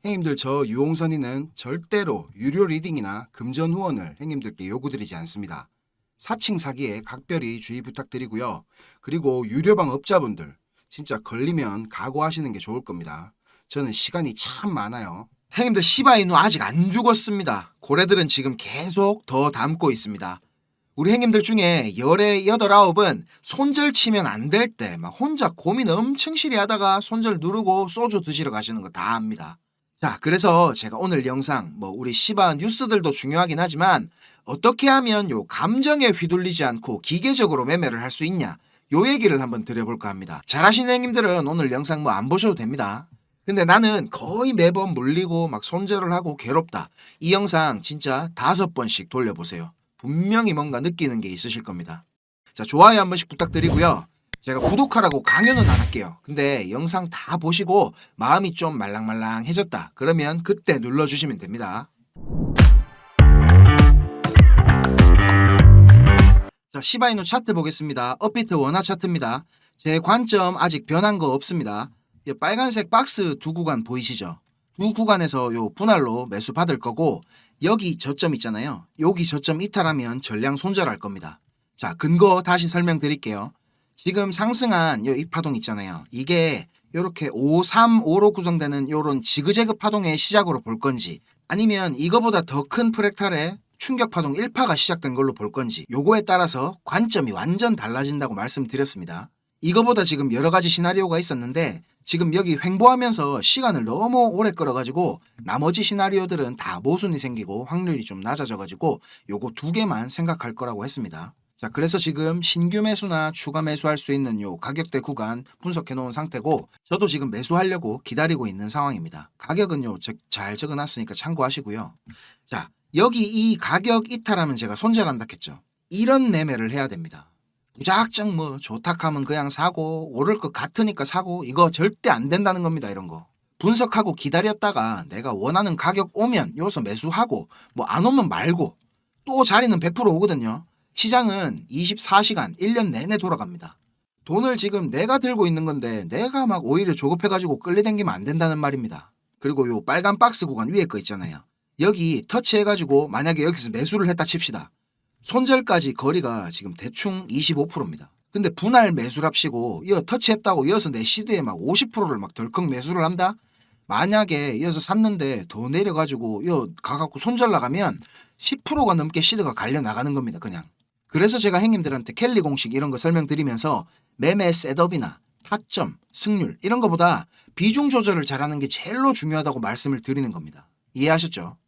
형님들, 저 유홍선이는 절대로 유료 리딩이나 금전 후원을 형님들께 요구드리지 않습니다. 사칭 사기에 각별히 주의 부탁드리고요. 그리고 유료방 업자분들 진짜 걸리면 각오하시는 게 좋을 겁니다. 저는 시간이 참 많아요. 형님들, 시바이누 아직 안 죽었습니다. 고래들은 지금 계속 더 담고 있습니다. 우리 형님들 중에 열의 여덟 아홉은 손절 치면 안 될 때 막 혼자 고민 엄청 시리 하다가 손절 누르고 소주 드시러 가시는 거 다 압니다. 자, 그래서 제가 오늘 영상 우리 시바 뉴스들도 중요하긴 하지만 어떻게 하면 요 감정에 휘둘리지 않고 기계적으로 매매를 할 수 있냐, 요 얘기를 한번 드려볼까 합니다. 잘하시는 형님들은 오늘 영상 안 보셔도 됩니다. 근데 나는 거의 매번 물리고 막 손절을 하고 괴롭다. 이 영상 진짜 5번씩 돌려보세요. 분명히 뭔가 느끼는 게 있으실 겁니다. 자, 좋아요 한 번씩 부탁드리고요. 제가 구독하라고 강요는 안 할게요. 근데 영상 다 보시고 마음이 좀 말랑말랑해졌다, 그러면 그때 눌러주시면 됩니다. 자, 시바이누 차트 보겠습니다. 업비트 원화 차트입니다. 제 관점 아직 변한 거 없습니다. 이 빨간색 박스 두 구간 보이시죠? 두 구간에서 요 분할로 매수 받을 거고, 여기 저점 있잖아요. 여기 저점 이탈하면 전량 손절할 겁니다. 자, 근거 다시 설명드릴게요. 지금 상승한 이 파동 있잖아요. 이게 요렇게 535로 구성되는 요런 지그재그 파동의 시작으로 볼 건지, 아니면 이거보다 더 큰 프랙탈의 충격 파동 1파가 시작된 걸로 볼 건지, 요거에 따라서 관점이 완전 달라진다고 말씀드렸습니다. 이거보다 지금 여러 가지 시나리오가 있었는데 지금 여기 횡보하면서 시간을 너무 오래 끌어가지고 나머지 시나리오들은 다 모순이 생기고 확률이 좀 낮아져가지고 요거 두 개만 생각할 거라고 했습니다. 자, 그래서 지금 신규 매수나 추가 매수할 수 있는 요 가격대 구간 분석해 놓은 상태고, 저도 지금 매수하려고 기다리고 있는 상황입니다. 가격은 잘 적어놨으니까 참고하시고요. 자, 여기 이 가격 이탈하면 제가 손절한다 했죠. 이런 매매를 해야 됩니다. 무작정 좋다 하면 그냥 사고, 오를 것 같으니까 사고, 이거 절대 안 된다는 겁니다. 이런 거 분석하고 기다렸다가 내가 원하는 가격 오면 여기서 매수하고, 안 오면 말고, 또 자리는 100% 오거든요. 시장은 24시간 1년 내내 돌아갑니다. 돈을 지금 내가 들고 있는 건데 내가 막 오히려 조급해가지고 끌려당기면 안 된다는 말입니다. 그리고 요 빨간 박스 구간 위에 거 있잖아요. 여기 터치해가지고 만약에 여기서 매수를 했다 칩시다. 손절까지 거리가 지금 대충 25%입니다. 근데 분할 매수랍시고 이어 터치했다고 이어서 내 시드에 막 50%를 막 덜컥 매수를 한다? 만약에 이어서 샀는데 더 내려가지고 이어 가갖고 손절 나가면 10%가 넘게 시드가 갈려 나가는 겁니다. 그냥. 그래서 제가 형님들한테 켈리 공식 이런 거 설명드리면서 매매 셋업이나 타점, 승률 이런 거보다 비중 조절을 잘하는 게 제일로 중요하다고 말씀을 드리는 겁니다. 이해하셨죠?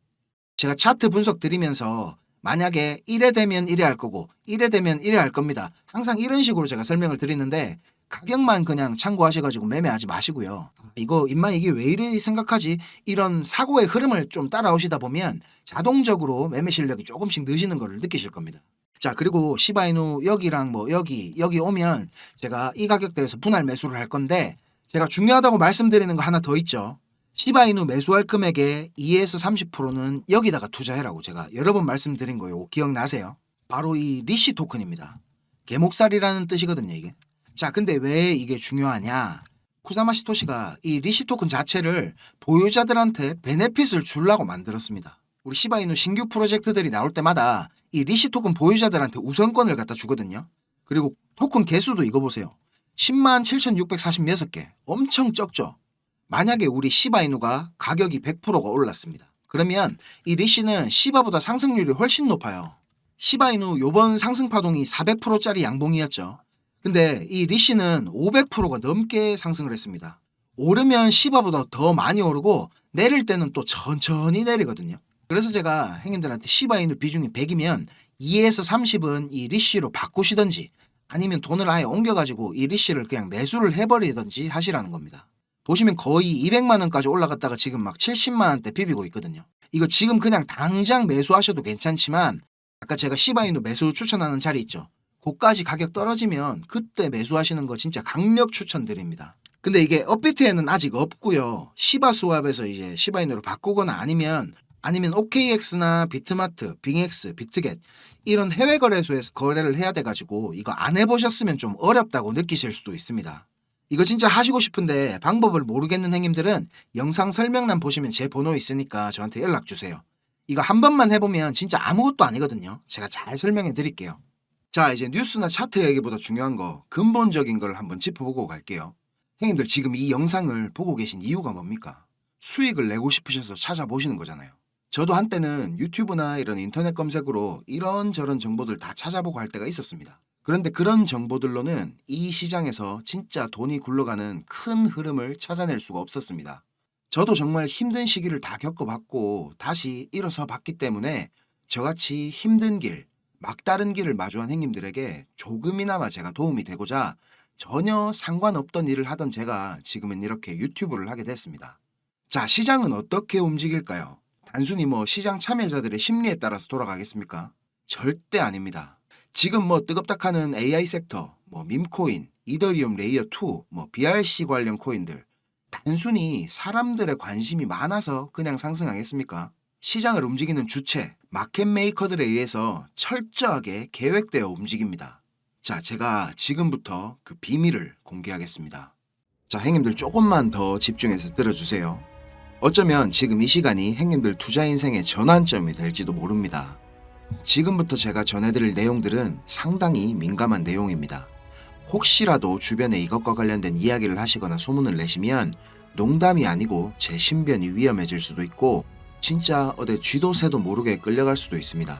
제가 차트 분석 드리면서 만약에 이래 되면 이래 할 거고 이래 되면 이래 할 겁니다. 항상 이런 식으로 제가 설명을 드리는데 가격만 그냥 참고하셔가지고 매매하지 마시고요. 이거 임마 이게 왜 이래 생각하지? 이런 사고의 흐름을 좀 따라오시다 보면 자동적으로 매매 실력이 조금씩 느시는 걸 느끼실 겁니다. 자, 그리고 시바이누 여기랑 여기 오면 제가 이 가격대에서 분할 매수를 할 건데, 제가 중요하다고 말씀드리는 거 하나 더 있죠. 시바이누 매수할 금액의 2에서 30%는 여기다가 투자해라고 제가 여러 번 말씀드린 거요. 기억나세요? 바로 이 리시 토큰입니다. 개목살이라는 뜻이거든요, 이게. 자, 근데 왜 이게 중요하냐? 쿠사마 시토시가 이 리시 토큰 자체를 보유자들한테 베네핏을 주려고 만들었습니다. 우리 시바이누 신규 프로젝트들이 나올 때마다 이 리시 토큰 보유자들한테 우선권을 갖다 주거든요. 그리고 토큰 개수도 이거 보세요. 107,646개. 엄청 적죠? 만약에 우리 시바이누가 가격이 100%가 올랐습니다. 그러면 이 리시는 시바보다 상승률이 훨씬 높아요. 시바이누 요번 상승 파동이 400%짜리 양봉이었죠. 근데 이 리시는 500%가 넘게 상승을 했습니다. 오르면 시바보다 더 많이 오르고 내릴 때는 또 천천히 내리거든요. 그래서 제가 형님들한테 시바이누 비중이 100이면 2에서 30은 이 리시로 바꾸시든지, 아니면 돈을 아예 옮겨가지고 이 리시를 그냥 매수를 해버리든지 하시라는 겁니다. 보시면 거의 200만원까지 올라갔다가 지금 막 70만원대 비비고 있거든요. 이거 지금 그냥 당장 매수하셔도 괜찮지만, 아까 제가 시바이누 매수 추천하는 자리 있죠. 고까지 가격 떨어지면 그때 매수하시는 거 진짜 강력 추천드립니다. 근데 이게 업비트에는 아직 없고요. 시바 스왑에서 이제 시바이누로 바꾸거나 아니면 OKX나 비트마트, 빙엑스, 비트겟 이런 해외 거래소에서 거래를 해야 돼가지고 이거 안 해보셨으면 좀 어렵다고 느끼실 수도 있습니다. 이거 진짜 하시고 싶은데 방법을 모르겠는 행님들은 영상 설명란 보시면 제 번호 있으니까 저한테 연락 주세요. 이거 한 번만 해보면 진짜 아무것도 아니거든요. 제가 잘 설명해 드릴게요. 자, 이제 뉴스나 차트 얘기보다 중요한 거, 근본적인 걸 한번 짚어보고 갈게요. 형님들 지금 이 영상을 보고 계신 이유가 뭡니까? 수익을 내고 싶으셔서 찾아보시는 거잖아요. 저도 한때는 유튜브나 이런 인터넷 검색으로 이런저런 정보들 다 찾아보고 할 때가 있었습니다. 그런데 그런 정보들로는 이 시장에서 진짜 돈이 굴러가는 큰 흐름을 찾아낼 수가 없었습니다. 저도 정말 힘든 시기를 다 겪어봤고 다시 일어서 봤기 때문에 저같이 힘든 길, 막다른 길을 마주한 행님들에게 조금이나마 제가 도움이 되고자 전혀 상관없던 일을 하던 제가 지금은 이렇게 유튜브를 하게 됐습니다. 자, 시장은 어떻게 움직일까요? 단순히 시장 참여자들의 심리에 따라서 돌아가겠습니까? 절대 아닙니다. 지금 뜨겁다카는 AI 섹터, 밈코인, 이더리움 레이어2, BRC 관련 코인들, 단순히 사람들의 관심이 많아서 그냥 상승하겠습니까? 시장을 움직이는 주체, 마켓 메이커들에 의해서 철저하게 계획되어 움직입니다. 자, 제가 지금부터 그 비밀을 공개하겠습니다. 자, 행님들 조금만 더 집중해서 들어주세요. 어쩌면 지금 이 시간이 행님들 투자 인생의 전환점이 될지도 모릅니다. 지금부터 제가 전해드릴 내용들은 상당히 민감한 내용입니다. 혹시라도 주변에 이것과 관련된 이야기를 하시거나 소문을 내시면 농담이 아니고 제 신변이 위험해질 수도 있고 진짜 어디 쥐도 새도 모르게 끌려갈 수도 있습니다.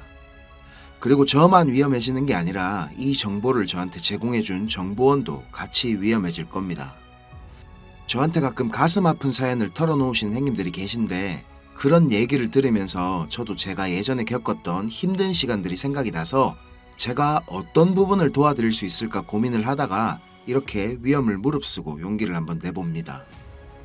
그리고 저만 위험해지는 게 아니라 이 정보를 저한테 제공해준 정보원도 같이 위험해질 겁니다. 저한테 가끔 가슴 아픈 사연을 털어놓으신 행님들이 계신데 그런 얘기를 들으면서 저도 제가 예전에 겪었던 힘든 시간들이 생각이 나서 제가 어떤 부분을 도와드릴 수 있을까 고민을 하다가 이렇게 위험을 무릅쓰고 용기를 한번 내봅니다.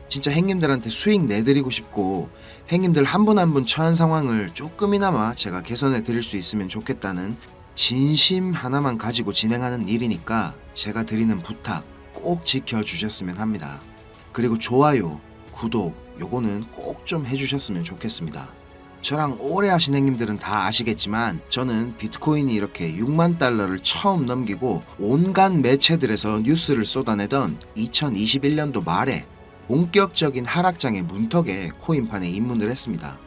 진짜 행님들한테 수익 내드리고 싶고 행님들 한 분 한 분 처한 상황을 조금이나마 제가 개선해 드릴 수 있으면 좋겠다는 진심 하나만 가지고 진행하는 일이니까 제가 드리는 부탁 꼭 지켜주셨으면 합니다. 그리고 좋아요, 구독 요거는 꼭 좀 해주셨으면 좋겠습니다. 저랑 오래 하신 행님들은 다 아시겠지만 저는 비트코인이 이렇게 6만 달러를 처음 넘기고 온갖 매체들에서 뉴스를 쏟아내던 2021년도 말에 본격적인 하락장의 문턱에 코인판에 입문을 했습니다.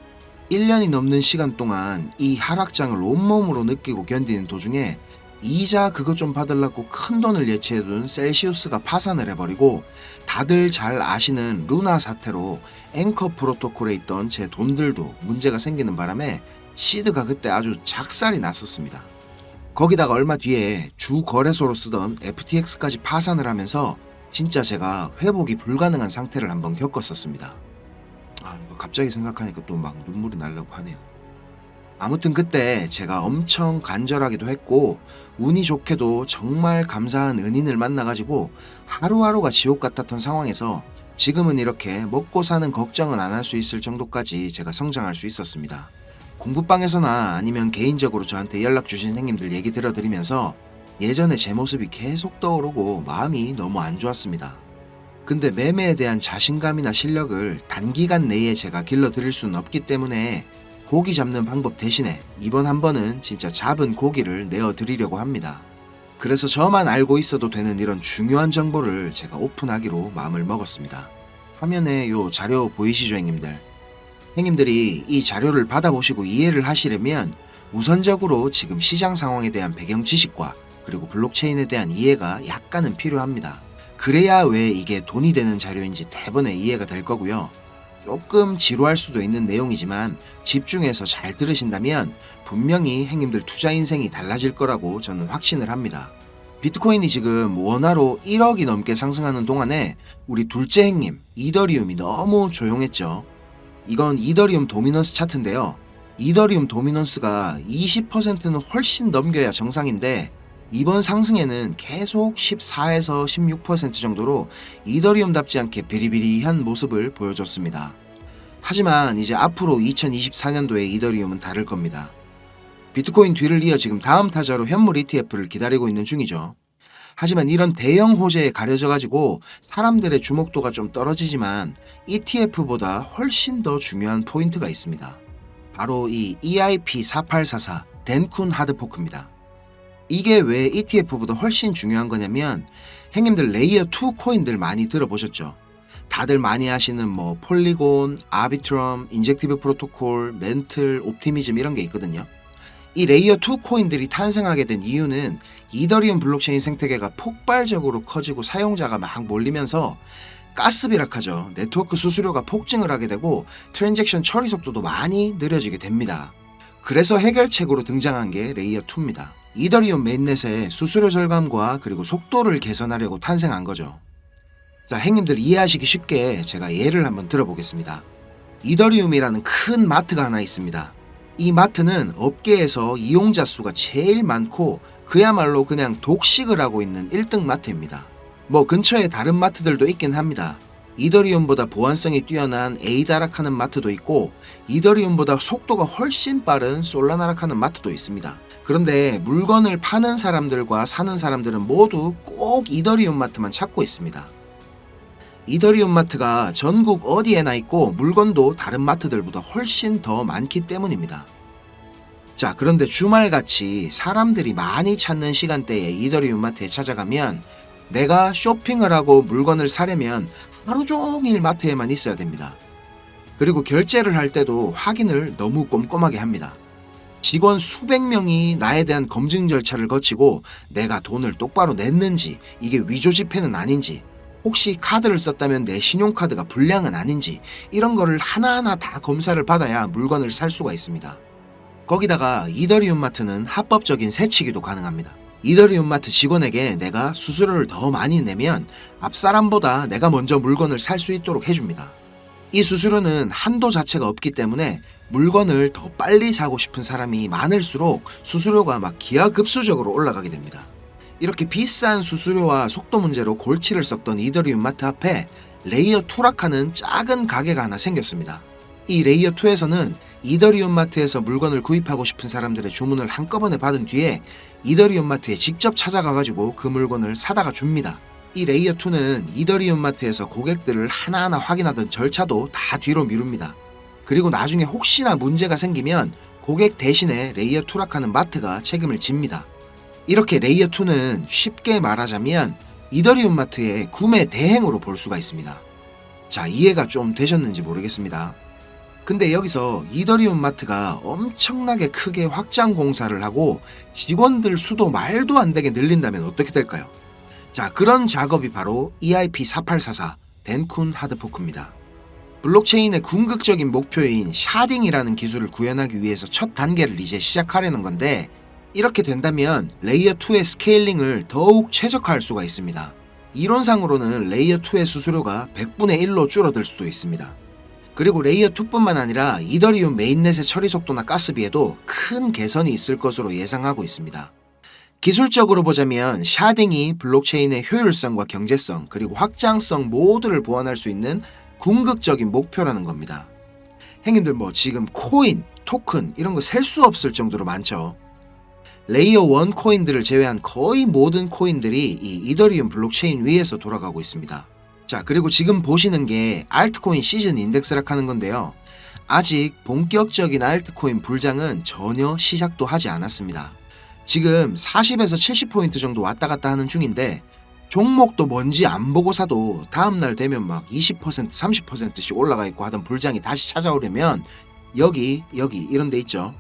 1년이 넘는 시간 동안 이 하락장을 온몸으로 느끼고 견디는 도중에 이자 그거 좀 받으려고 큰 돈을 예치해둔 셀시우스가 파산을 해버리고 다들 잘 아시는 루나 사태로 앵커 프로토콜에 있던 제 돈들도 문제가 생기는 바람에 시드가 그때 아주 작살이 났었습니다. 거기다가 얼마 뒤에 주 거래소로 쓰던 FTX까지 파산을 하면서 진짜 제가 회복이 불가능한 상태를 한번 겪었었습니다. 이거 갑자기 생각하니까 또 막 눈물이 나려고 하네요. 아무튼 그때 제가 엄청 간절하기도 했고 운이 좋게도 정말 감사한 은인을 만나가지고 하루하루가 지옥 같았던 상황에서 지금은 이렇게 먹고 사는 걱정은 안 할 수 있을 정도까지 제가 성장할 수 있었습니다. 공부방에서나 아니면 개인적으로 저한테 연락 주신 행님들 얘기 들어드리면서 예전에 제 모습이 계속 떠오르고 마음이 너무 안 좋았습니다. 근데 매매에 대한 자신감이나 실력을 단기간 내에 제가 길러드릴 수는 없기 때문에 고기 잡는 방법 대신에 이번 한 번은 진짜 잡은 고기를 내어드리려고 합니다. 그래서 저만 알고 있어도 되는 이런 중요한 정보를 제가 오픈하기로 마음을 먹었습니다. 화면에 요 자료 보이시죠, 형님들? 형님들이 이 자료를 받아보시고 이해를 하시려면 우선적으로 지금 시장 상황에 대한 배경 지식과 그리고 블록체인에 대한 이해가 약간은 필요합니다. 그래야 왜 이게 돈이 되는 자료인지 대번에 이해가 될 거고요. 조금 지루할 수도 있는 내용이지만 집중해서 잘 들으신다면 분명히 행님들 투자 인생이 달라질 거라고 저는 확신을 합니다. 비트코인이 지금 원화로 1억이 넘게 상승하는 동안에 우리 둘째 행님 이더리움이 너무 조용했죠. 이건 이더리움 도미넌스 차트인데요. 이더리움 도미넌스가 20%는 훨씬 넘겨야 정상인데 이번 상승에는 계속 14에서 16% 정도로 이더리움답지 않게 비리비리한 모습을 보여줬습니다. 하지만 이제 앞으로 2024년도에 이더리움은 다를 겁니다. 비트코인 뒤를 이어 지금 다음 타자로 현물 ETF를 기다리고 있는 중이죠. 하지만 이런 대형 호재에 가려져 가지고 사람들의 주목도가 좀 떨어지지만 ETF보다 훨씬 더 중요한 포인트가 있습니다. 바로 이 EIP4844 덴쿤 하드포크입니다. 이게 왜 ETF보다 훨씬 중요한 거냐면 형님들 레이어 2 코인들 많이 들어보셨죠? 다들 많이 하시는 뭐 폴리곤, 아비트럼, 인젝티브 프로토콜, 멘틀, 옵티미즘 이런 게 있거든요. 이 레이어 2 코인들이 탄생하게 된 이유는 이더리움 블록체인 생태계가 폭발적으로 커지고 사용자가 막 몰리면서 가스비락하죠. 네트워크 수수료가 폭증을 하게 되고 트랜잭션 처리 속도도 많이 느려지게 됩니다. 그래서 해결책으로 등장한 게 레이어 2입니다. 이더리움 메인넷의 수수료 절감과 그리고 속도를 개선하려고 탄생한 거죠. 자, 형님들 이해하시기 쉽게 제가 예를 한번 들어보겠습니다. 이더리움이라는 큰 마트가 하나 있습니다. 이 마트는 업계에서 이용자 수가 제일 많고 그야말로 그냥 독식을 하고 있는 1등 마트입니다. 뭐 근처에 다른 마트들도 있긴 합니다. 이더리움보다 보안성이 뛰어난 에이다락하는 마트도 있고 이더리움보다 속도가 훨씬 빠른 솔라나락하는 마트도 있습니다. 그런데 물건을 파는 사람들과 사는 사람들은 모두 꼭 이더리움 마트만 찾고 있습니다. 이더리움 마트가 전국 어디에나 있고 물건도 다른 마트들보다 훨씬 더 많기 때문입니다. 자, 그런데 주말같이 사람들이 많이 찾는 시간대에 이더리움 마트에 찾아가면 내가 쇼핑을 하고 물건을 사려면 하루 종일 마트에만 있어야 됩니다. 그리고 결제를 할 때도 확인을 너무 꼼꼼하게 합니다. 직원 수백 명이 나에 대한 검증 절차를 거치고 내가 돈을 똑바로 냈는지, 이게 위조 지폐는 아닌지, 혹시 카드를 썼다면 내 신용카드가 불량은 아닌지 이런 거를 하나하나 다 검사를 받아야 물건을 살 수가 있습니다. 거기다가 이더리움 마트는 합법적인 세치기도 가능합니다. 이더리움 마트 직원에게 내가 수수료를 더 많이 내면 앞사람보다 내가 먼저 물건을 살 수 있도록 해줍니다. 이 수수료는 한도 자체가 없기 때문에 물건을 더 빨리 사고 싶은 사람이 많을수록 수수료가 막 기하급수적으로 올라가게 됩니다. 이렇게 비싼 수수료와 속도 문제로 골치를 썩던 이더리움 마트 앞에 레이어 2락하는 작은 가게가 하나 생겼습니다. 이 레이어 2에서는 이더리움 마트에서 물건을 구입하고 싶은 사람들의 주문을 한꺼번에 받은 뒤에 이더리움 마트에 직접 찾아가가지고 그 물건을 사다가 줍니다. 이 레이어 2는 이더리움 마트에서 고객들을 하나하나 확인하던 절차도 다 뒤로 미룹니다. 그리고 나중에 혹시나 문제가 생기면 고객 대신에 레이어 2락하는 마트가 책임을 집니다. 이렇게 레이어 2는 쉽게 말하자면 이더리움 마트의 구매 대행으로 볼 수가 있습니다. 자, 이해가 좀 되셨는지 모르겠습니다. 근데 여기서 이더리움 마트가 엄청나게 크게 확장 공사를 하고 직원들 수도 말도 안 되게 늘린다면 어떻게 될까요? 자, 그런 작업이 바로 EIP4844 덴쿤 하드포크입니다. 블록체인의 궁극적인 목표인 샤딩이라는 기술을 구현하기 위해서 첫 단계를 이제 시작하려는 건데 이렇게 된다면 레이어 2의 스케일링을 더욱 최적화할 수가 있습니다. 이론상으로는 레이어 2의 수수료가 100분의 1로 줄어들 수도 있습니다. 그리고 레이어 2뿐만 아니라 이더리움 메인넷의 처리 속도나 가스비에도 큰 개선이 있을 것으로 예상하고 있습니다. 기술적으로 보자면 샤딩이 블록체인의 효율성과 경제성 그리고 확장성 모두를 보완할 수 있는 궁극적인 목표라는 겁니다. 형님들 뭐 지금 코인, 토큰 이런 거 셀 수 없을 정도로 많죠. 레이어 1 코인들을 제외한 거의 모든 코인들이 이 이더리움 블록체인 위에서 돌아가고 있습니다. 자, 그리고 지금 보시는 게 알트코인 시즌 인덱스락 하는 건데요. 아직 본격적인 알트코인 불장은 전혀 시작도 하지 않았습니다. 지금 40에서 70포인트 정도 왔다 갔다 하는 중인데 종목도 뭔지 안 보고 사도 다음날 되면 막 20%, 30%씩 올라가 있고 하던 불장이 다시 찾아오려면 여기 이런 데 있죠.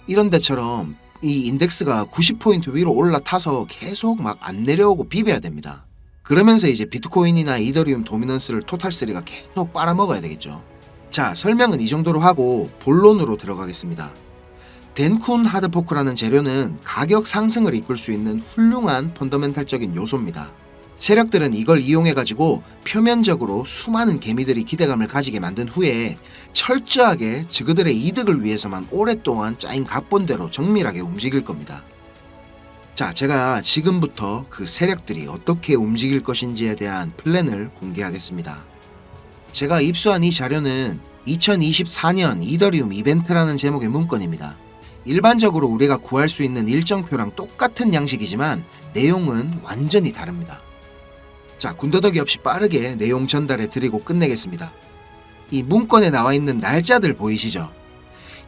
이런 데처럼 이 인덱스가 90포인트 위로 올라타서 계속 막 안 내려오고 비벼야 됩니다. 그러면서 이제 비트코인이나 이더리움 도미넌스를 토탈3가 계속 빨아먹어야 되겠죠. 자, 설명은 이 정도로 하고 본론으로 들어가겠습니다. 덴쿤 하드포크라는 재료는 가격 상승을 이끌 수 있는 훌륭한 펀더멘탈적인 요소입니다. 세력들은 이걸 이용해가지고 표면적으로 수많은 개미들이 기대감을 가지게 만든 후에 철저하게 그들의 이득을 위해서만 오랫동안 짜인 각본대로 정밀하게 움직일 겁니다. 자, 제가 지금부터 그 세력들이 어떻게 움직일 것인지에 대한 플랜을 공개하겠습니다. 제가 입수한 이 자료는 2024년 이더리움 이벤트라는 제목의 문건입니다. 일반적으로 우리가 구할 수 있는 일정표랑 똑같은 양식이지만 내용은 완전히 다릅니다. 자, 군더더기 없이 빠르게 내용 전달해 드리고 끝내겠습니다. 이 문건에 나와 있는 날짜들 보이시죠?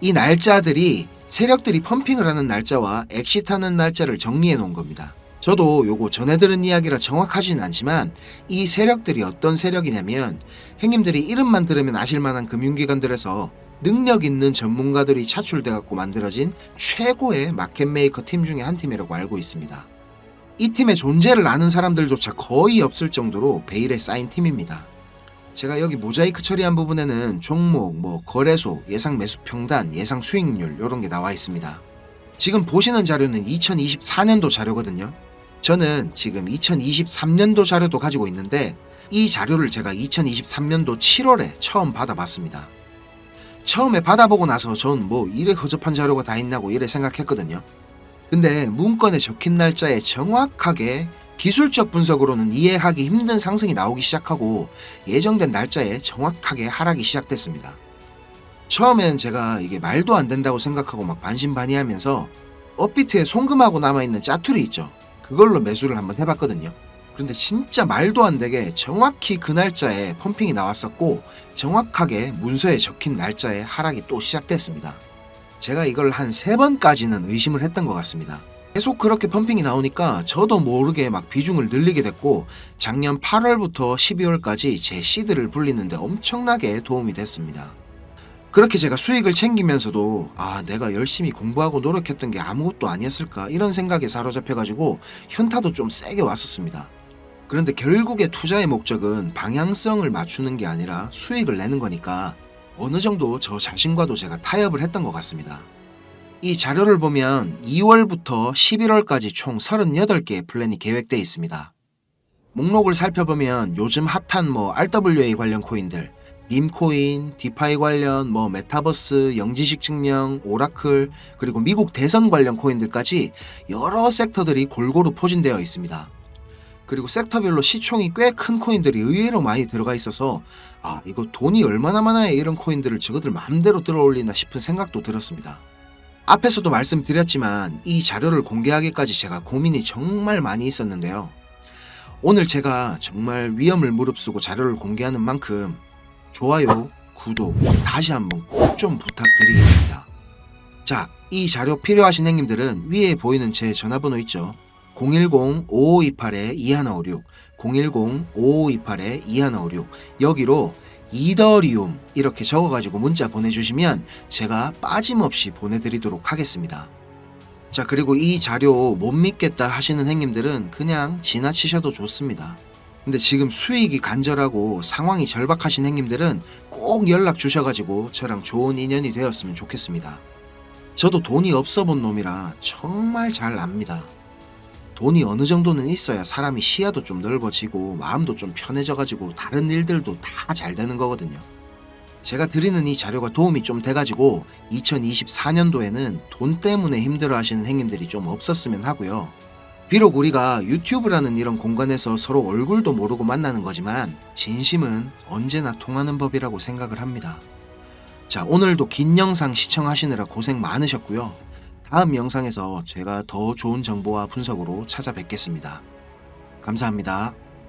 이 날짜들이 세력들이 펌핑을 하는 날짜와 엑시트하는 날짜를 정리해 놓은 겁니다. 저도 요거 전해 들은 이야기라 정확하진 않지만 이 세력들이 어떤 세력이냐면 형님들이 이름만 들으면 아실만한 금융기관들에서 능력 있는 전문가들이 차출돼 갖고 만들어진 최고의 마켓 메이커 팀 중에 한 팀이라고 알고 있습니다. 이 팀의 존재를 아는 사람들조차 거의 없을 정도로 베일에 쌓인 팀입니다. 제가 여기 모자이크 처리한 부분에는 종목, 거래소, 예상 매수 평단, 예상 수익률 이런 게 나와 있습니다. 지금 보시는 자료는 2024년도 자료거든요. 저는 지금 2023년도 자료도 가지고 있는데 이 자료를 제가 2023년도 7월에 처음 받아봤습니다. 처음에 받아보고 나서 전 이래 허접한 자료가 다 있나고 이래 생각했거든요. 근데 문건에 적힌 날짜에 정확하게 기술적 분석으로는 이해하기 힘든 상승이 나오기 시작하고 예정된 날짜에 정확하게 하락이 시작됐습니다. 처음엔 제가 이게 말도 안 된다고 생각하고 막 반신반의하면서 업비트에 송금하고 남아있는 짜투리 있죠. 그걸로 매수를 한번 해봤거든요. 그런데 진짜 말도 안 되게 정확히 그 날짜에 펌핑이 나왔었고 정확하게 문서에 적힌 날짜에 하락이 또 시작됐습니다. 제가 이걸 한 3번까지는 의심을 했던 것 같습니다. 계속 그렇게 펌핑이 나오니까 저도 모르게 막 비중을 늘리게 됐고 작년 8월부터 12월까지 제 시드를 불리는데 엄청나게 도움이 됐습니다. 그렇게 제가 수익을 챙기면서도 내가 열심히 공부하고 노력했던 게 아무것도 아니었을까 이런 생각에 사로잡혀가지고 현타도 좀 세게 왔었습니다. 그런데 결국에 투자의 목적은 방향성을 맞추는 게 아니라 수익을 내는 거니까 어느 정도 저 자신과도 제가 타협을 했던 것 같습니다. 이 자료를 보면 2월부터 11월까지 총 38개의 플랜이 계획되어 있습니다. 목록을 살펴보면 요즘 핫한 RWA 관련 코인들, 밈코인, 디파이 관련, 메타버스, 영지식 증명, 오라클, 그리고 미국 대선 관련 코인들까지 여러 섹터들이 골고루 포진되어 있습니다. 그리고 섹터별로 시총이 꽤 큰 코인들이 의외로 많이 들어가 있어서 이거 돈이 얼마나 많아야 이런 코인들을 저거들 마음대로 들어올리나 싶은 생각도 들었습니다. 앞에서도 말씀드렸지만 이 자료를 공개하기까지 제가 고민이 정말 많이 있었는데요. 오늘 제가 정말 위험을 무릅쓰고 자료를 공개하는 만큼 좋아요, 구독 다시 한번 꼭 좀 부탁드리겠습니다. 자, 이 자료 필요하신 형님들은 위에 보이는 제 전화번호 있죠. 010-5528-2156 010-5528-2156 여기로 이더리움 이렇게 적어가지고 문자 보내주시면 제가 빠짐없이 보내드리도록 하겠습니다. 자, 그리고 이 자료 못 믿겠다 하시는 형님들은 그냥 지나치셔도 좋습니다. 근데 지금 수익이 간절하고 상황이 절박하신 형님들은 꼭 연락 주셔가지고 저랑 좋은 인연이 되었으면 좋겠습니다. 저도 돈이 없어 본 놈이라 정말 잘 압니다. 돈이 어느 정도는 있어야 사람이 시야도 좀 넓어지고 마음도 좀 편해져가지고 다른 일들도 다 잘 되는 거거든요. 제가 드리는 이 자료가 도움이 좀 돼가지고 2024년도에는 돈 때문에 힘들어 하시는 형님들이 좀 없었으면 하고요. 비록 우리가 유튜브라는 이런 공간에서 서로 얼굴도 모르고 만나는 거지만 진심은 언제나 통하는 법이라고 생각을 합니다. 자, 오늘도 긴 영상 시청하시느라 고생 많으셨고요. 다음 영상에서 제가 더 좋은 정보와 분석으로 찾아뵙겠습니다. 감사합니다.